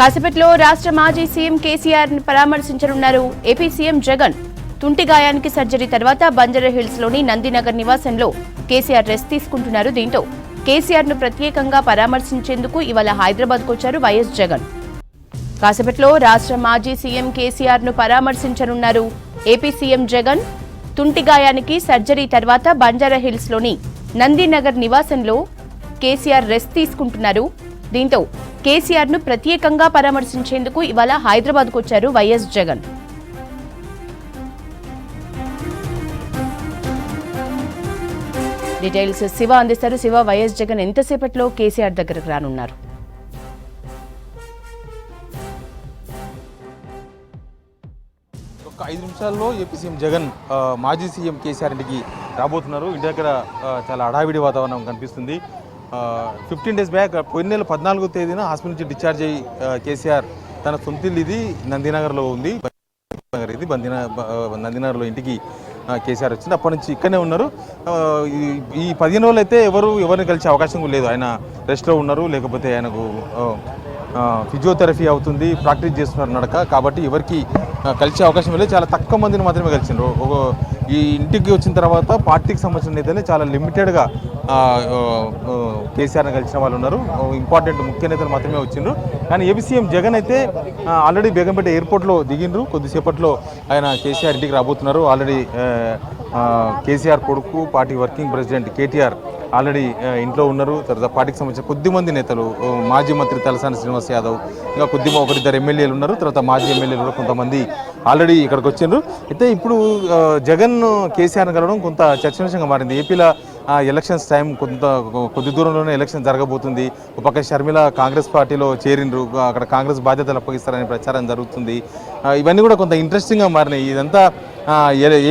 కాసేపట్లో రాష్ట్ర మాజీ సీఎం కేసీఆర్ ని పరామర్శించనున్నారు ఏపీ సీఎం జగన్. తుంటి గాయానికి సర్జరీ తర్వాత బంజారాహిల్స్ లోని నందినగర్ నివాసంలో కేసీఆర్ రెస్ట్ తీసుకుంటున్నారు. దీంతో కేసీఆర్ ను ప్రత్యేకంగా పరామర్శించేందుకు ఇవాళ హైదరాబాద్ కు వచ్చారు వైఎస్ జగన్. కాసేపట్లో రాష్ట్ర మాజీ సీఎం కేసీఆర్ ను పరామర్శించనున్నారు ఏపీ సీఎం జగన్. తుంటి గాయానికి సర్జరీ తర్వాత బంజారాహిల్స్ లోని నందినగర్ నివాసంలో కేసీఆర్ రెస్ట్ తీసుకుంటున్నారు. దీంతో కేసీఆర్ ను ప్రత్యేకంగా పరామర్శించేందుకు ఇవాళ హైదరాబాద్ కు వచ్చారు వైఎస్ జగన్. డీటెయిల్స్ శివ అందిస్తారు. శివ, వైఎస్ జగన్ ఎంతసేపట్లో కేసీఆర్ దగ్గరకు రానున్నారు? ఒక 5 నిమిషాల్లో ఏపీ సీఎం జగన్ మాజీ సీఎం కేసీఆర్ ఇంటికి రాబోతున్నారు. ఇంటి దగ్గర చాలా హడావిడి వాతావరణం కనిపిస్తుంది. 15 డేస్ బ్యాక్ పోయిన నెల 14వ తేదీన హాస్పిటల్ నుంచి డిశ్చార్జ్ అయ్యి కేసీఆర్ తన సొంతిల్లు ఇది నందినగర్లో ఉంది. ఇది నందినగర్లో ఇంటికి కేసీఆర్ వచ్చింది. అప్పటి నుంచి ఇక్కడనే ఉన్నారు. ఈ 15 రోజులు అయితే ఎవరిని కలిసే అవకాశం లేదు. ఆయన రెస్ట్లో ఉన్నారు, లేకపోతే ఆయనకు ఫిజియోథెరపీ అవుతుంది, ప్రాక్టీస్ చేస్తున్నారు నడక. కాబట్టి ఎవరికి కలిసే అవకాశం లేదు. చాలా తక్కువ మందిని మాత్రమే కలిసిండ్రు. ఈ ఇంటికి వచ్చిన తర్వాత పార్టీకి సంబంధించిన నేతలే చాలా లిమిటెడ్గా కేసీఆర్ని కలిసిన వాళ్ళు ఉన్నారు. ఇంపార్టెంట్ ముఖ్య నేతలు మాత్రమే వచ్చిండ్రు. కానీ ఏపీ సీఎం జగన్ అయితే ఆల్రెడీ బేగంపేట ఎయిర్పోర్ట్లో దిగిండ్రు. కొద్దిసేపట్లో ఆయన కేసీఆర్ ఇంటికి రాబోతున్నారు. ఆల్రెడీ కేసీఆర్ కొడుకు party working president KTR already ఇంట్లో ఉన్నారు. తర్వాత పార్టీకి సంబంధించిన కొద్దిమంది నేతలు, మాజీ మంత్రి తలసాని శ్రీనివాస్ యాదవ్, ఇంకా ఒకరిద్దరు ఎమ్మెల్యేలు ఉన్నారు. తర్వాత మాజీ ఎమ్మెల్యేలు కూడా కొంతమంది ఆల్రెడీ ఇక్కడికి వచ్చిండ్రు. అయితే ఇప్పుడు జగన్ కేసీఆర్ని కలవడం కొంత చర్చనీయాంశంగా మారింది. ఏపీలో ఎలక్షన్స్ టైం కొద్ది దూరంలోనే ఎలక్షన్ జరగబోతుంది. ఒక పక్క షర్మిల కాంగ్రెస్ పార్టీలో చేరిండ్రు. అక్కడ కాంగ్రెస్ బాధ్యతలు అప్పగిస్తారనే ప్రచారం జరుగుతుంది. ఇవన్నీ కూడా కొంత ఇంట్రెస్టింగ్గా మారినాయి. ఇదంతా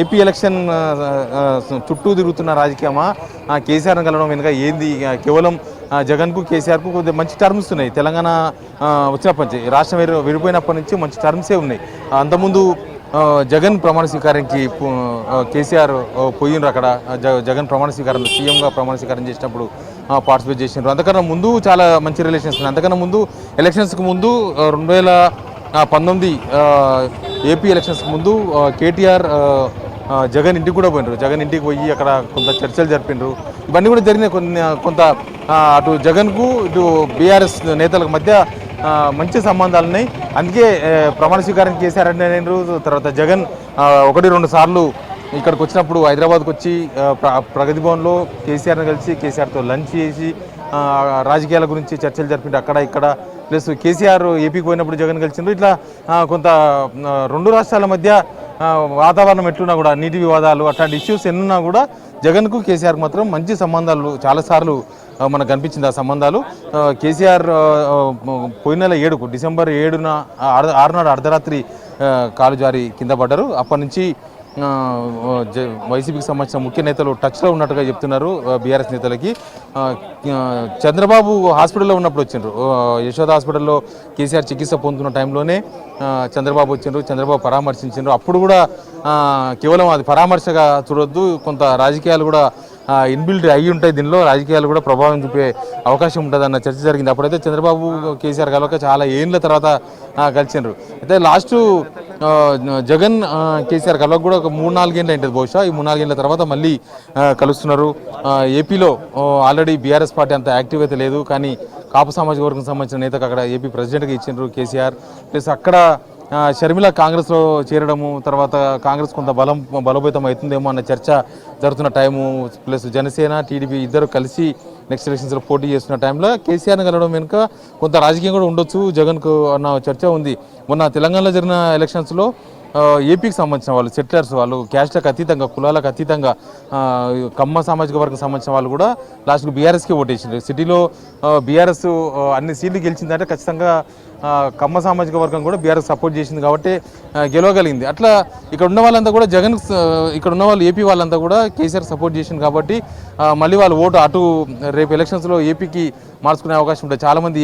ఏపీ ఎలక్షన్ చుట్టూ తిరుగుతున్న రాజకీయమా, కేసీఆర్ని కలవడం వెనుక ఏంది? కేవలం జగన్కు కేసీఆర్కు కొద్దిగా మంచి టర్మ్స్ ఉన్నాయి. తెలంగాణ వచ్చినప్పటి నుంచి, రాష్ట్రం విడిపోయినప్పటి నుంచి మంచి టర్మ్సే ఉన్నాయి. అంతకుముందు జగన్ ప్రమాణ స్వీకారానికి కేసీఆర్ పోయినరు. అక్కడ జగన్ ప్రమాణ స్వీకారంలో సీఎంగా ప్రమాణ స్వీకారం చేసినప్పుడు పార్టిసిపేట్ చేసినారు. అంతకన్నా ముందు చాలా మంచి రిలేషన్స్ ఉన్నాయి. అంతకన్నా ముందు ఎలక్షన్స్కి ముందు 2019 ఏపీ ఎలక్షన్స్కి ముందు కేటీఆర్ జగన్ ఇంటికి కూడా పోయినారు. జగన్ ఇంటికి పోయి అక్కడ కొంత చర్చలు జరిపినారు. ఇవన్నీ కూడా జరిగినాయి. కొంత అటు జగన్కు ఇటు బీఆర్ఎస్ నేతలకు మధ్య మంచి సంబంధాలు ఉన్నాయి. అందుకే ప్రమాణ స్వీకారం కేసీఆర్ అంటే తర్వాత జగన్ 1-2 సార్లు ఇక్కడికి వచ్చినప్పుడు హైదరాబాద్కి వచ్చి ప్రగతి భవన్లో కేసీఆర్ని కలిసి కేసీఆర్తో లంచ్ చేసి రాజకీయాల గురించి చర్చలు జరిపిండు. అక్కడ ఇక్కడ ప్లస్ కేసీఆర్ ఏపీకి పోయినప్పుడు జగన్ కలిసిండ్రు. ఇట్లా కొంత 2 రాష్ట్రాల మధ్య వాతావరణం ఎట్లున్నా కూడా, నీటి వివాదాలు అట్లాంటి ఇష్యూస్ ఎన్నున్నా కూడా జగన్కు కేసీఆర్కి మాత్రం మంచి సంబంధాలు చాలాసార్లు మనకు కనిపించింది. ఆ సంబంధాలు కేసీఆర్ పోయిన నెల 7కు డిసెంబర్ 7న 6 నాడు అర్ధరాత్రి కాలు జారి కింద పడ్డారు. అప్పటి నుంచి వైసీపీకి సంబంధించిన ముఖ్య నేతలు టచ్లో ఉన్నట్టుగా చెప్తున్నారు. బీఆర్ఎస్ నేతలకి చంద్రబాబు హాస్పిటల్లో ఉన్నప్పుడు వచ్చిండ్రు. యశోద హాస్పిటల్లో కేసీఆర్ చికిత్స పొందుతున్న టైంలోనే చంద్రబాబు వచ్చిండ్రు. చంద్రబాబు పరామర్శించిండ్రు. అప్పుడు కూడా కేవలం అది పరామర్శగా చూడొద్దు, కొంత రాజకీయాలు కూడా ఇన్బిల్ట్ అయ్యి ఉంటాయి. దీనిలో రాజకీయాలు కూడా ప్రభావం చూపే అవకాశం ఉంటుంది అన్న చర్చ జరిగింది. అప్పుడైతే చంద్రబాబు కేసీఆర్ కలవక చాలా ఏళ్ళ తర్వాత కలిసిండ్రు. అయితే లాస్ట్ జగన్ కేసీఆర్ కలవక కూడా ఒక 3-4 ఏళ్ళు అయింటుంది బహుశా. ఈ 3-4 ఏళ్ళ తర్వాత మళ్ళీ కలుస్తున్నారు. ఏపీలో ఆల్రెడీ బీఆర్ఎస్ పార్టీ అంత యాక్టివ్ అయితే లేదు, కానీ కాపు సామాజిక వర్గం సంబంధించిన నేతకు అక్కడ ఏపీ ప్రెసిడెంట్గా ఇచ్చిండ్రు కేసీఆర్. ప్లస్ అక్కడ షర్మిల కాంగ్రెస్లో చేరడము, తర్వాత కాంగ్రెస్ కొంత బలోపేతం అవుతుందేమో అన్న చర్చ జరుగుతున్న టైము. ప్లస్ జనసేన టీడీపీ ఇద్దరు కలిసి నెక్స్ట్ ఎలక్షన్స్లో పోటీ చేస్తున్న టైంలో కేసీఆర్ని కలవడం వెనుక కొంత రాజకీయం కూడా ఉండొచ్చు జగన్కు అన్న చర్చ ఉంది. మొన్న తెలంగాణలో జరిగిన ఎలక్షన్స్లో ఏపీకి సంబంధించిన వాళ్ళు, సెటిలర్స్ వాళ్ళు, క్యాస్ట్లకు అతీతంగా, కులాలకు అతీతంగా కమ్మ సామాజిక వర్గం సంబంధించిన వాళ్ళు కూడా లాస్ట్కు బీఆర్ఎస్కి ఓటేసిండ్రు. సిటీలో బీఆర్ఎస్ అన్ని సీట్లు గెలిచిందంటే ఖచ్చితంగా కమ్మ సామాజిక వర్గం కూడా బీఆర్ఎస్ సపోర్ట్ చేసింది కాబట్టి గెలవగలిగింది. అట్లా ఇక్కడ ఉన్న వాళ్ళంతా కూడా జగన్, ఇక్కడ ఉన్న వాళ్ళు ఏపీ వాళ్ళంతా కూడా కేసీఆర్ సపోర్ట్ చేసింది కాబట్టి మళ్ళీ వాళ్ళు ఓటు అటు రేపు ఎలక్షన్స్లో ఏపీకి మార్చుకునే అవకాశం ఉంటుంది. చాలామంది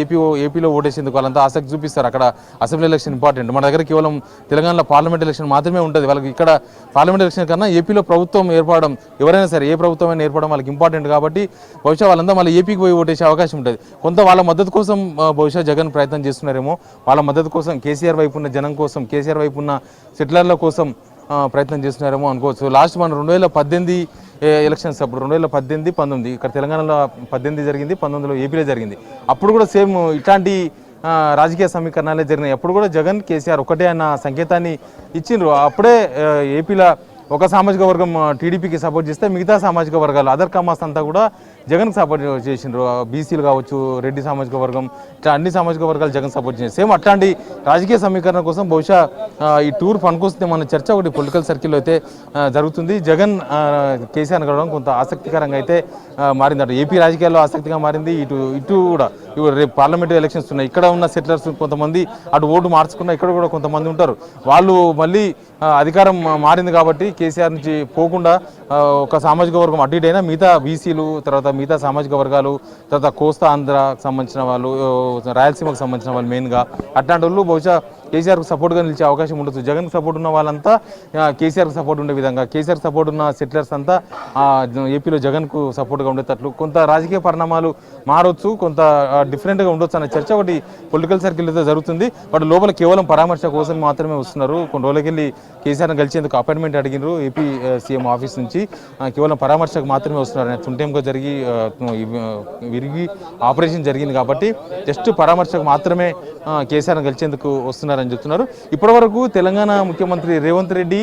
ఏపీలో ఓటేసేందుకు వాళ్ళంతా ఆసక్తి చూపిస్తారు. అక్కడ అసెంబ్లీ ఎలక్షన్ ఇంపార్టెంట్. మన దగ్గర కేవలం తెలంగాణలో పార్లమెంట్ ఎలక్షన్ మాత్రమే ఉంటుంది. వాళ్ళకి ఇక్కడ పార్లమెంట్ ఎలక్షన్ కన్నా ఏపీలో ప్రభుత్వం ఏర్పడడం, ఎవరైనా సరే ఏ ప్రభుత్వం ఏర్పడడం వాళ్ళకి ఇంపార్టెంట్ కాబట్టి బహుశా వాళ్ళంతా మళ్ళీ ఏపీకి పోయి ఓటేసే అవకాశం ఉంటుంది. కొంత వాళ్ళ మద్దతు కోసం బహుశా జగన్ ప్రయత్నం చేస్తున్నారేమో చేస్తున్నారేమో, వాళ్ళ మద్దతు కోసం కేసీఆర్ వైపు ఉన్న జనం కోసం, కేసీఆర్ వైపు ఉన్న సెటిలర్ల కోసం ప్రయత్నం చేస్తున్నారేమో అనుకోవచ్చు. లాస్ట్ మనం 2018 ఎలక్షన్స్ అప్పుడు 2018, 19 ఇక్కడ తెలంగాణలో 18 జరిగింది, 19లో ఏపీలో జరిగింది. అప్పుడు కూడా సేమ్ ఇట్లాంటి రాజకీయ సమీకరణాలే జరిగినాయి. అప్పుడు కూడా జగన్ కేసీఆర్ ఒకటే అన్న సంకేతాన్ని ఇచ్చిండ్రు. అప్పుడే ఏపీలో ఒక సామాజిక వర్గం టీడీపీకి సపోర్ట్ చేస్తే మిగతా సామాజిక వర్గాలు అదర్ కామాస్ అంతా కూడా జగన్కి సపోర్ట్ చేసిండ్రు. బీసీలు కావచ్చు, రెడ్డి సామాజిక వర్గం, ఇట్లా అన్ని సామాజిక వర్గాలు జగన్ సపోర్ట్ చేసింది. సేమ్ అట్లాంటి రాజకీయ సమీకరణ కోసం బహుశా ఈ టూర్ పనికొస్తే మన చర్చ ఒకటి పొలిటికల్ సర్కిల్లో అయితే జరుగుతుంది. జగన్ కేసీఆర్ కలవడం కొంత ఆసక్తికరంగా అయితే మారిందట. ఏపీ రాజకీయాల్లో ఆసక్తిగా మారింది. ఇటు కూడా రేపు పార్లమెంటరీ ఎలక్షన్స్ ఉన్నాయి. ఇక్కడ ఉన్న సెటిలర్స్ కొంతమంది అటు ఓటు మార్చుకున్న ఇక్కడ కూడా కొంతమంది ఉంటారు. వాళ్ళు మళ్ళీ అధికారం మారింది కాబట్టి కేసీఆర్ నుంచి పోకుండా ఒక సామాజిక వర్గం అటు ఇటు అయినా మిగతా బీసీలు, తర్వాత మిగతా సామాజిక వర్గాలు, తర్వాత కోస్తా ఆంధ్రాకు సంబంధించిన వాళ్ళు, రాయలసీమకు సంబంధించిన వాళ్ళు మెయిన్గా అట్లాంటి వాళ్ళు బహుశా కేసీఆర్కి సపోర్ట్గా నిలిచే అవకాశం ఉండొచ్చు. జగన్కి సపోర్ట్ ఉన్న వాళ్ళంతా కేసీఆర్కి సపోర్ట్ ఉండే విధంగా, కేసీఆర్కి సపోర్ట్ ఉన్న సెటిలర్స్ అంతా ఏపీలో జగన్కు సపోర్ట్గా ఉండేటట్లు కొంత రాజకీయ పరిణామాలు మారవచ్చు, కొంత డిఫరెంట్గా ఉండొచ్చు అనే చర్చ ఒకటి పొలిటికల్ సర్కిల్ అయితే జరుగుతుంది. వాడు లోపల కేవలం పరామర్శ కోసం మాత్రమే వస్తున్నారు. కొన్ని రోజులకెళ్ళి కేసీఆర్ని కలిసేందుకు అపాయింట్మెంట్ అడిగినారు ఏపీ సీఎం ఆఫీస్ నుంచి. కేవలం పరామర్శకు మాత్రమే వస్తున్నారు. తుంటెంగా విరిగి ఆపరేషన్ జరిగింది కాబట్టి జస్ట్ పరామర్శకు మాత్రమే కేసీఆర్ని కలిసేందుకు వస్తున్నారని చెప్తున్నారు. ఇప్పటివరకు తెలంగాణ ముఖ్యమంత్రి రేవంత్ రెడ్డి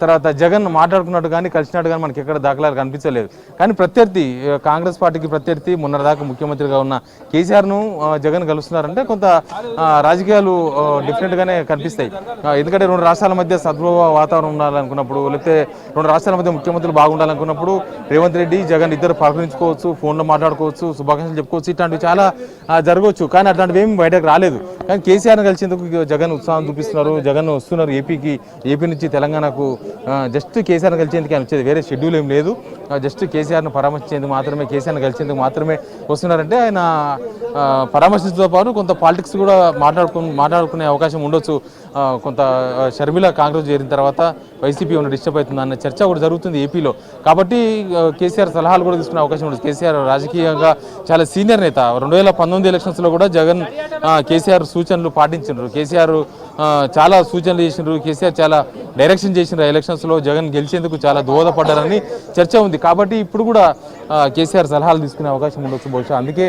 తర్వాత జగన్ మాట్లాడుకున్నట్టు కానీ కలిసినట్టు కానీ మనకి ఎక్కడ దాఖలాలు కనిపించలేదు. కానీ ప్రత్యర్థి కాంగ్రెస్ పార్టీకి ప్రత్యర్థి మొన్నటిదాకా ముఖ్యమంత్రిగా ఉన్న కేసీఆర్ను జగన్ కలుస్తున్నారంటే కొంత రాజకీయాలు డిఫరెంట్గానే కనిపిస్తాయి. ఎందుకంటే రెండు రాష్ట్రాల మధ్య సద్భావ వాతావరణం ఉండాలనుకున్నప్పుడు, లేకపోతే రెండు రాష్ట్రాల మధ్య ముఖ్యమంత్రులు బాగుండాలనుకున్నప్పుడు రేవంత్ రెడ్డి జగన్ ఇద్దరు పలకరించుకోవచ్చు, ఫోన్లో మాట్లాడుకోవచ్చు, శుభాకాంక్షలు చెప్పుకోవచ్చు, ఇట్లాంటివి చాలా జరగవచ్చు. కానీ అట్లాంటివి ఏమి బయటకు రాలేదు. కానీ కేసీఆర్ని కలిసేందుకు జగన్ ఉత్సాహం చూపిస్తున్నారు. జగన్ వస్తున్నారు ఏపీ నుంచి తెలంగాణకు. జస్ట్ కేసీఆర్ని కలిసేందుకు ఆయన వచ్చేది, వేరే షెడ్యూల్ ఏం లేదు. జస్ట్ కేసీఆర్ను పరామర్శించేందుకు మాత్రమే, కేసీఆర్ని కలిసేందుకు మాత్రమే వస్తున్నారంటే ఆయన పరామర్శించడంతో పాటు కొంత పాలిటిక్స్ కూడా మాట్లాడుకునే అవకాశం ఉండొచ్చు. కొంత షర్మిల కాంగ్రెస్ చేరిన తర్వాత వైసీపీ ఉన్న డిస్టర్బ్ అవుతుంది అన్న చర్చ కూడా జరుగుతుంది ఏపీలో. కాబట్టి కేసీఆర్ సలహాలు కూడా తీసుకునే అవకాశం ఉండదు. కేసీఆర్ రాజకీయంగా చాలా సీనియర్ నేత. 2019 ఎలక్షన్స్లో కూడా జగన్ కేసీఆర్ సూచనలు పాటించారు. కేసీఆర్ చాలా సూచనలు చేసినారు. కేసీఆర్ చాలా డైరెక్షన్ చేసిన ఎలక్షన్స్లో జగన్ గెలిచేందుకు చాలా దోహదపడ్డారని చర్చ ఉంది. కాబట్టి ఇప్పుడు కూడా కేసీఆర్ సలహాలు తీసుకునే అవకాశం ఉండొచ్చు బహుశా. అందుకే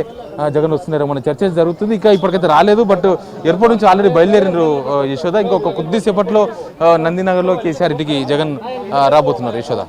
జగన్ వస్తున్నారో మన చర్చ జరుగుతుంది. ఇంకా ఇప్పటికైతే రాలేదు, బట్ ఎయిర్పోర్ట్ నుంచి ఆల్రెడీ బయలుదేరినారు యశోద. ఇంకొక కొద్దిసేపట్లో నందినగర్లో కేసీఆర్ ఇంటికి జగన్ రాబోతున్నారు యశోద.